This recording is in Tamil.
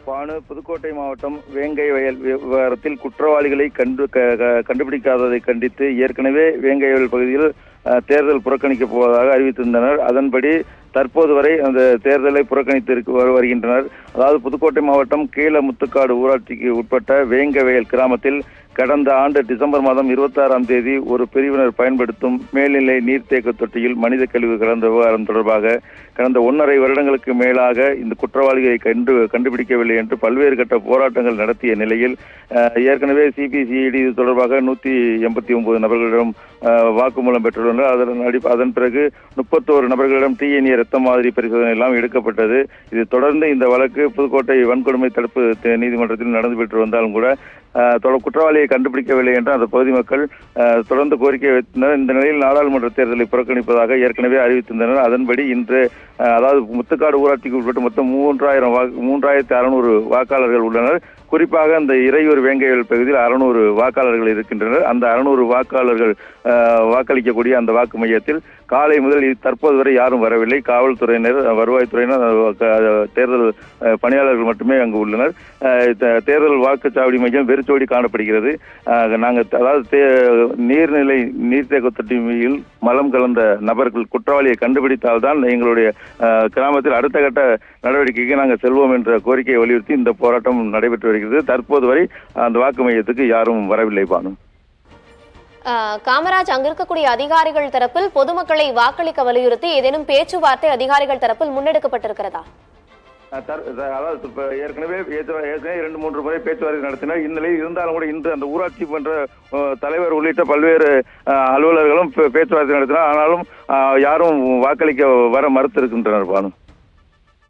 பானு, புதுக்கோட்டை மாவட்டம் வேங்கை வயல் விவகாரத்தில் குற்றவாளிகளை கண்டுபிடிக்காததை கண்டித்து ஏற்கனவே வேங்கை வயல் பகுதியில் தேர்தல் புறக்கணிக்கப் போவதாக அறிவித்திருந்தனர். அதன்படி தற்போது வரை அந்த தேர்தலை புறக்கணித்து வருகின்றனர். அதாவது புதுக்கோட்டை மாவட்டம் கீழமுத்துக்காடு ஊராட்சிக்கு உட்பட்ட வேங்கை வயல் கிராமத்தில் கடந்த ஆண்டு டிசம்பர் மாதம் 26ஆம் தேதி ஒரு பிரிவினர் பயன்படுத்தும் மேல்நிலை நீர்த்தேக்க தொட்டியில் மனித கழிவு கலந்த விவகாரம் தொடர்பாக கடந்த 1.5 வருடங்களுக்கு மேலாக இந்த குற்றவாளிகளை கண்டுபிடிக்கவில்லை என்று பல்வேறு கட்ட போராட்டங்கள் நடத்திய நிலையில் ஏற்கனவே சிபிசிஐடி இது தொடர்பாக 189 நபர்களிடம் வாக்குமூலம் பெற்றுள்ளனர். அதன் பிறகு 31 நபர்களிடம் டிஎன்ஏ ரத்த மாதிரி பரிசோதனை எல்லாம் எடுக்கப்பட்டது. இது தொடர்ந்து இந்த வழக்கு புதுக்கோட்டை வன்கொடுமை தடுப்பு நீதிமன்றத்தில் நடந்து பெற்று வந்தாலும் கூட குற்றவாளியை கண்டுபிடிக்கவில்லை என்று அந்த பகுதி மக்கள் தொடர்ந்து கோரிக்கை வைத்தனர். இந்த நிலையில் நாடாளுமன்ற தேர்தலை புறக்கணிப்பதாக ஏற்கனவே அறிவித்திருந்தனர். அதன்படி இன்று அதாவது முத்துக்காடு ஊராட்சிக்கு உட்பட்டு மொத்தம் 3600 வாக்காளர்கள் உள்ளனர். குறிப்பாக அந்த இறையூர் வேங்கையல் பகுதியில் 600 வாக்காளர்கள் இருக்கின்றனர். அந்த 600 வாக்காளர்கள் வாக்களிக்கக்கூடிய அந்த வாக்கு மையத்தில் காலை முதல் தற்போது வரை யாரும் வரவில்லை. காவல்துறையினர், வருவாய்த்துறையினர், தேர்தல் பணியாளர்கள் மட்டுமே அங்கு உள்ளனர். தேர்தல் வாக்குச்சாவடி மையம் வெறிச்சோடி காணப்படுகிறது. நாங்கள் அதாவது நீர்த்தேக்க தொட்டியில் மலம் கலந்த நபர்கள் குற்றவாளியை கண்டுபிடித்தால்தான் எங்களுடைய கிராமத்தில் அடுத்த கட்ட நடவடிக்கைக்கு நாங்கள் செல்வோம் என்ற கோரிக்கையை வலியுறுத்தி இந்த போராட்டம் நடைபெற்று வருகிறது. தற்போது வரை அந்த வாக்கு மையத்துக்கு யாரும் வரவில்லை. பானு, காமராஜ், அங்க இருக்கக்கூடிய அதிகாரிகள் தரப்பில் பொதுமக்களை வாக்களிக்க வலியுறுத்தி ஏதேனும் பேச்சுவார்த்தை அதிகாரிகள் தரப்பில் முன்னெடுக்கப்பட்டிருக்கிறதா? அதாவது ஏற்கனவே 2-3 முறை பேச்சுவார்த்தை நடத்தினர். இந்நிலையில் இருந்தாலும் கூட இன்று அந்த ஊராட்சி மன்ற தலைவர் உள்ளிட்ட பல்வேறு அலுவலர்களும் பேச்சுவார்த்தை நடத்தினர். ஆனாலும் யாரும் வாக்களிக்க வர மறுத்திருக்கின்றனர். பானு.